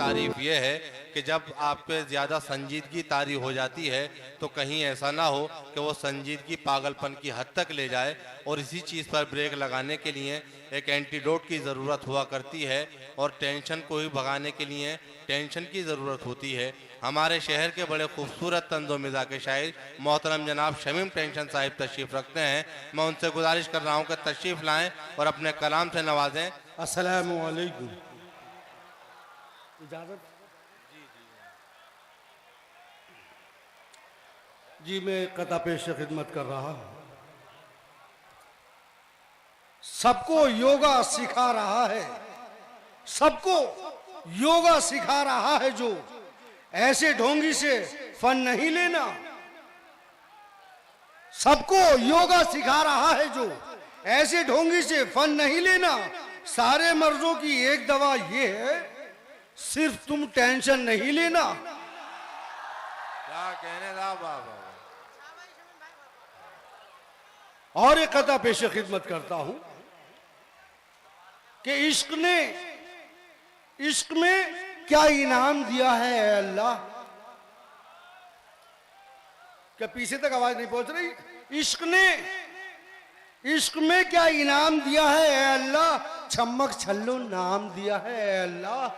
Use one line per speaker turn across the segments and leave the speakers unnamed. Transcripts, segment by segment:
तारीफ यह है कि जब आप पे ज़्यादा संजीदगी तारी हो जाती है तो कहीं ऐसा ना हो कि वो संजीदगी पागलपन की हद तक ले जाए, और इसी चीज़ पर ब्रेक लगाने के लिए एक एंटीडोट की ज़रूरत हुआ करती है, और टेंशन को ही भगाने के लिए टेंशन की ज़रूरत होती है। हमारे शहर के बड़े खूबसूरत तंज़ो मिज़ा के शायर मोहतरम जनाब शमीम टेंशन साहिब तशरीफ़ रखते हैं। मैं उनसे गुजारिश कर रहा हूँ कि तशरीफ़ लाएँ और अपने कलाम से नवाजें।
अस्सलामु अलैकुम। इजाज़त? जी मैं कता पेश खिदमत कर रहा हूँ। सबको योगा सिखा रहा है, सबको योगा सिखा रहा है जो, ऐसे ढोंगी से फन नहीं लेना। सबको योगा सिखा रहा है जो, ऐसे ढोंगी से फन नहीं लेना। सारे मर्जों की एक दवा ये है, सिर्फ तुम टेंशन नहीं लेना।
क्या कहने ला बाबा।
और एक कथा पेश खिदमत करता हूं कि इश्क में क्या इनाम दिया है अल्लाह। क्या पीछे तक आवाज नहीं पहुंच रही? इश्क में क्या इनाम दिया है अल्लाह, छमक छल्लो नाम दिया है अल्लाह।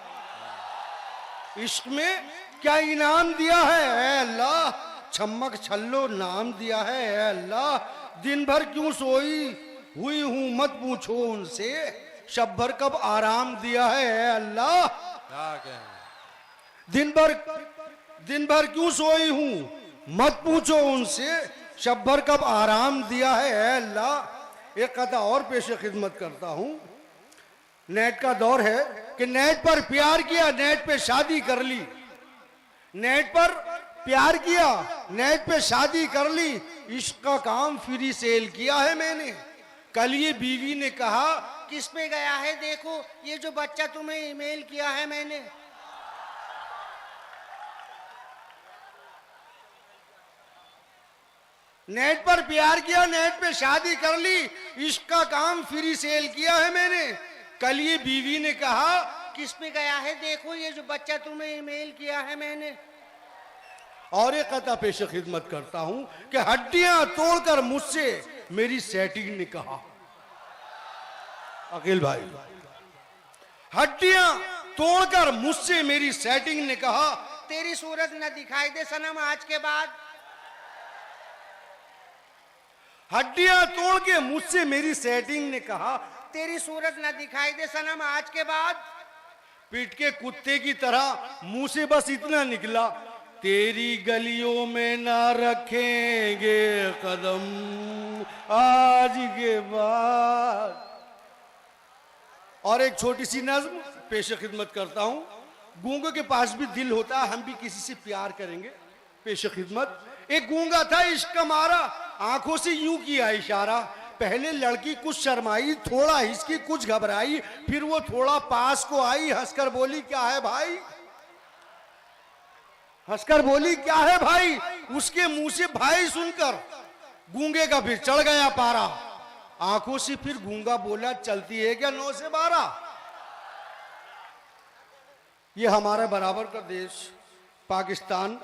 इश्क में क्या इनाम दिया है अल्लाह, छमक छल्लो नाम दिया है अल्लाह। दिन भर क्यों सोई हुई हूं मत पूछो उनसे, शब भर कब आराम दिया है अल्लाह। दिन भर क्यों सोई हूं मत पूछो उनसे, शब भर कब आराम दिया है अल्लाह। एक कथा और पेश खिदमत करता हूं। नेट का दौर है कि नेट पर प्यार किया, नेट पे शादी कर ली। नेट पर प्यार किया, नेट पे शादी कर ली। इश्क का काम फ्री सेल किया है मैंने। कल ये बीवी ने कहा,
किस पे गया है देखो ये जो बच्चा तुम्हें ईमेल किया है मैंने।
नेट पर प्यार किया, नेट पे शादी कर ली, इश्क का काम फ्री सेल किया है मैंने। कल ये बीवी ने कहा,
किस पे गया है देखो ये जो बच्चा तुम्हें ईमेल किया है मैंने।
और एक कथा पेश खिदमत करता हूं कि हड्डियां तोड़कर मुझसे मेरी सेटिंग ने कहा। अकील भाई, हड्डियां तोड़कर मुझसे मेरी सेटिंग ने कहा,
तेरी सूरत न दिखाई दे सनम आज के बाद।
हड्डियां तोड़ के मुझसे मेरी सेटिंग ने कहा,
तेरी सूरत न दिखाई दे सनम आज के बाद।
पीट के कुत्ते की तरह मुंह से बस इतना निकला, तेरी गलियों में ना रखेंगे कदम आज के बाद। और एक छोटी सी नज्म पेश खिदमत करता हूं। गूंगे के पास भी दिल होता है, हम भी किसी से प्यार करेंगे। पेश खिदमत, एक गूंगा था इश्क का मारा, आंखों से यूं किया इशारा। पहले लड़की कुछ शर्माई, थोड़ा हिचकी कुछ घबराई, फिर वो थोड़ा पास को आई, हंसकर बोली क्या है भाई। हंसकर बोली क्या है भाई। उसके मुंह से भाई सुनकर गूंगे का फिर चढ़ गया पारा। आंखों से फिर गूंगा बोला, चलती है क्या 9 से 12। ये हमारा बराबर का देश पाकिस्तान।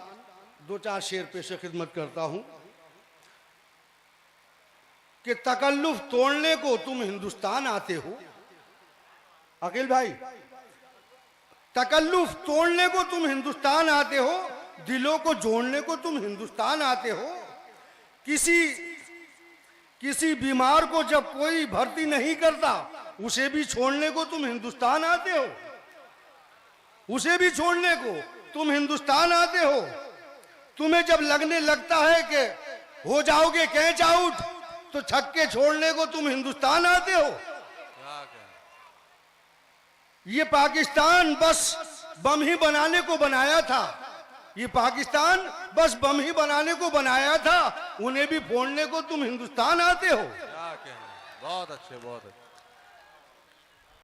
2-4 शेर पेश खिदमत करता हूं कि तकल्लुफ तोड़ने को तुम हिंदुस्तान आते हो। अकील भाई, तकल्लुफ तोड़ने को तुम हिंदुस्तान आते हो, दिलों को जोड़ने को तुम हिंदुस्तान आते हो। किसी बीमार को जब कोई भर्ती नहीं करता, उसे भी छोड़ने को तुम हिंदुस्तान आते हो। उसे भी छोड़ने को तुम हिंदुस्तान आते हो। तुम्हें जब लगने लगता है कि हो जाओगे कैच आउट, तो छक्के छोड़ने को तुम हिंदुस्तान आते हो। ये पाकिस्तान बस बम ही बनाने को बनाया था। ये पाकिस्तान बस बम ही बनाने को बनाया था, उन्हें भी फोड़ने को तुम हिंदुस्तान आते हो।
क्या कहना, बहुत अच्छे बहुत अच्छे।